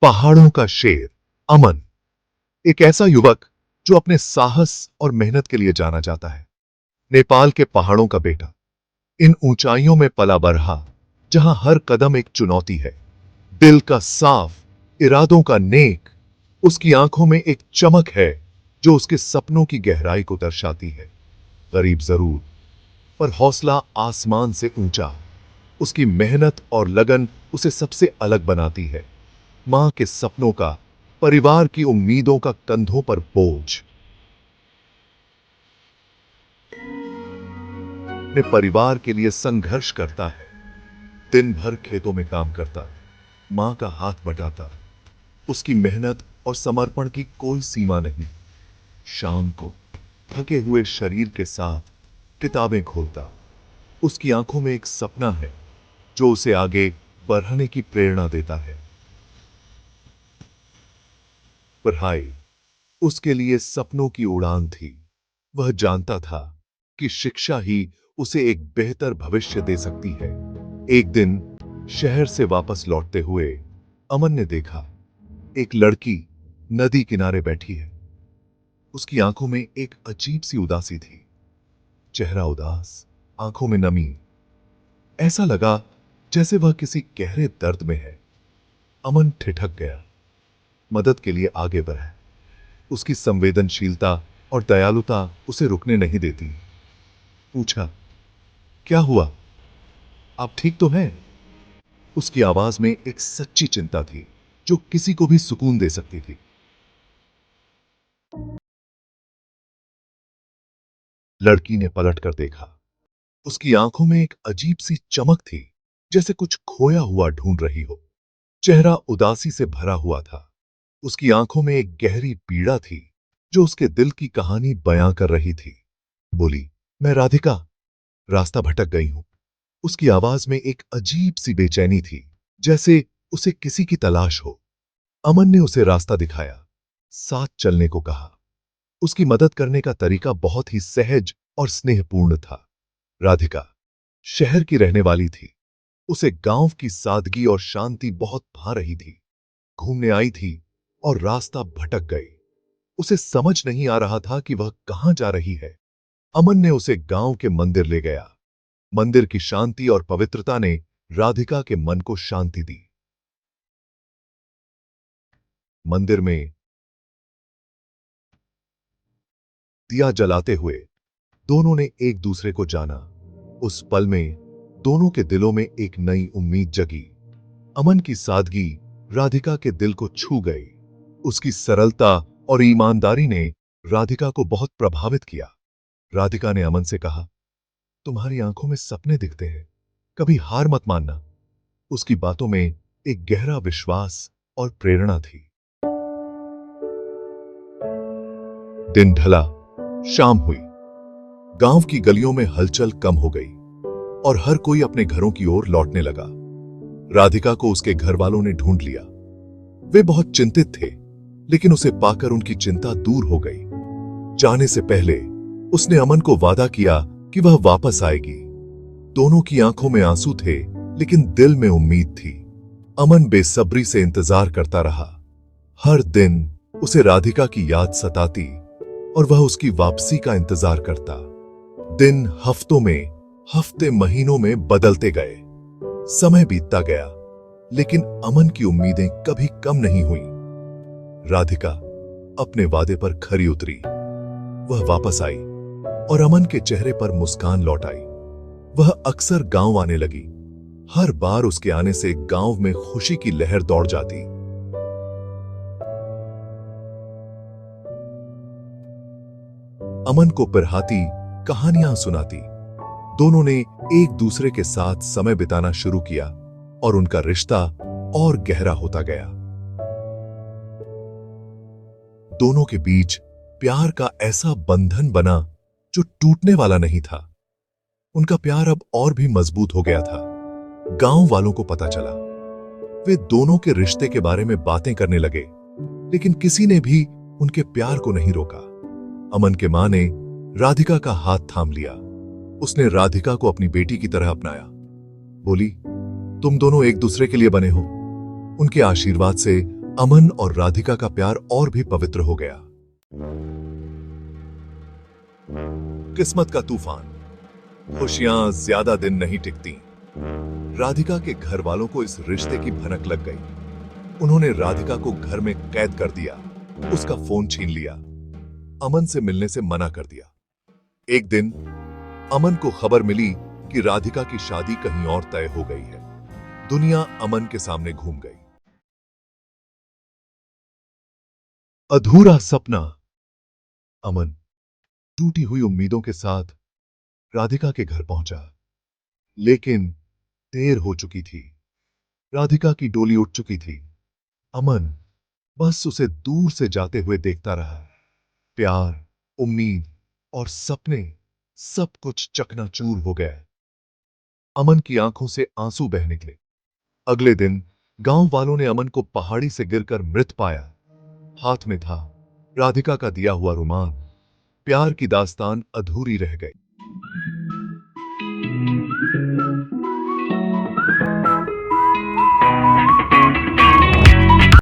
पहाड़ों का शेर अमन एक ऐसा युवक जो अपने साहस और मेहनत के लिए जाना जाता है। नेपाल के पहाड़ों का बेटा, इन ऊंचाइयों में पला बढ़ा जहां हर कदम एक चुनौती है। दिल का साफ, इरादों का नेक, उसकी आंखों में एक चमक है जो उसके सपनों की गहराई को दर्शाती है। गरीब जरूर, पर हौसला आसमान से ऊंचा। उसकी मेहनत और लगन उसे सबसे अलग बनाती है। मां के सपनों का, परिवार की उम्मीदों का कंधों पर बोझ। अपने परिवार के लिए संघर्ष करता है, दिन भर खेतों में काम करता है, मां का हाथ बटाता। उसकी मेहनत और समर्पण की कोई सीमा नहीं। शाम को थके हुए शरीर के साथ किताबें खोलता। उसकी आंखों में एक सपना है जो उसे आगे बढ़ने की प्रेरणा देता है। पढ़ाई उसके लिए सपनों की उड़ान थी। वह जानता था कि शिक्षा ही उसे एक बेहतर भविष्य दे सकती है। एक दिन शहर से वापस लौटते हुए अमन ने देखा, एक लड़की नदी किनारे बैठी है। उसकी आंखों में एक अजीब सी उदासी थी। चेहरा उदास, आंखों में नमी। ऐसा लगा जैसे वह किसी गहरे दर्द में है। अमन ठिठक गया, मदद के लिए आगे बढ़ा। उसकी संवेदनशीलता और दयालुता उसे रुकने नहीं देती। पूछा, क्या हुआ? आप ठीक तो हैं? उसकी आवाज में एक सच्ची चिंता थी जो किसी को भी सुकून दे सकती थी। लड़की ने पलटकर देखा। उसकी आंखों में एक अजीब सी चमक थी, जैसे कुछ खोया हुआ ढूंढ रही हो। चेहरा उदासी से भरा हुआ था। उसकी आंखों में एक गहरी पीड़ा थी जो उसके दिल की कहानी बयां कर रही थी। बोली, मैं राधिका, रास्ता भटक गई हूं। उसकी आवाज में एक अजीब सी बेचैनी थी, जैसे उसे किसी की तलाश हो। अमन ने उसे रास्ता दिखाया, साथ चलने को कहा। उसकी मदद करने का तरीका बहुत ही सहज और स्नेहपूर्ण था। राधिका शहर की रहने वाली थी। उसे गांव की सादगी और शांति बहुत भा रही थी। घूमने आई थी और रास्ता भटक गई। उसे समझ नहीं आ रहा था कि वह कहां जा रही है। अमन ने उसे गांव के मंदिर ले गया। मंदिर की शांति और पवित्रता ने राधिका के मन को शांति दी। मंदिर में दिया जलाते हुए दोनों ने एक दूसरे को जाना। उस पल में दोनों के दिलों में एक नई उम्मीद जगी। अमन की सादगी राधिका के दिल को छू गई। उसकी सरलता और ईमानदारी ने राधिका को बहुत प्रभावित किया। राधिका ने अमन से कहा, तुम्हारी आंखों में सपने दिखते हैं, कभी हार मत मानना। उसकी बातों में एक गहरा विश्वास और प्रेरणा थी। दिन ढला, शाम हुई। गांव की गलियों में हलचल कम हो गई और हर कोई अपने घरों की ओर लौटने लगा। राधिका को उसके घर वालों ने ढूंढ लिया। वे बहुत चिंतित थे, लेकिन उसे पाकर उनकी चिंता दूर हो गई। जाने से पहले उसने अमन को वादा किया कि वह वापस आएगी। दोनों की आंखों में आंसू थे, लेकिन दिल में उम्मीद थी। अमन बेसब्री से इंतजार करता रहा। हर दिन उसे राधिका की याद सताती और वह उसकी वापसी का इंतजार करता। दिन हफ्तों में, हफ्ते महीनों में बदलते गए। समय बीतता गया, लेकिन अमन की उम्मीदें कभी कम नहीं हुई। राधिका अपने वादे पर खरी उतरी। वह वापस आई और अमन के चेहरे पर मुस्कान लौट आई। वह अक्सर गांव आने लगी। हर बार उसके आने से गांव में खुशी की लहर दौड़ जाती। अमन को पिरहाती, कहानियां सुनाती। दोनों ने एक दूसरे के साथ समय बिताना शुरू किया और उनका रिश्ता और गहरा होता गया। दोनों के बीच प्यार का ऐसा बंधन बना जो टूटने वाला नहीं था। उनका प्यार अब और भी मजबूत हो गया था। गांव वालों को पता चला। वे दोनों के रिश्ते के बारे में बातें करने लगे, लेकिन किसी ने भी उनके प्यार को नहीं रोका। अमन के मां ने राधिका का हाथ थाम लिया। उसने राधिका को अपनी बेटी की तरह अपनाया। बोली, तुम दोनों एक दूसरे के लिए बने हो। उनके आशीर्वाद से अमन और राधिका का प्यार और भी पवित्र हो गया। किस्मत का तूफान। खुशियां ज्यादा दिन नहीं टिकती। राधिका के घर वालों को इस रिश्ते की भनक लग गई। उन्होंने राधिका को घर में कैद कर दिया, उसका फोन छीन लिया, अमन से मिलने से मना कर दिया। एक दिन अमन को खबर मिली कि राधिका की शादी कहीं और तय हो गई है। दुनिया अमन के सामने घूम गई। अधूरा सपना। अमन टूटी हुई उम्मीदों के साथ राधिका के घर पहुंचा, लेकिन देर हो चुकी थी। राधिका की डोली उठ चुकी थी। अमन बस उसे दूर से जाते हुए देखता रहा। प्यार, उम्मीद और सपने सब कुछ चकनाचूर हो गए। अमन की आंखों से आंसू बह निकले। अगले दिन गांव वालों ने अमन को पहाड़ी से गिरकर मृत पाया। हाथ में था राधिका का दिया हुआ रुमाल। प्यार की दास्तान अधूरी रह गई।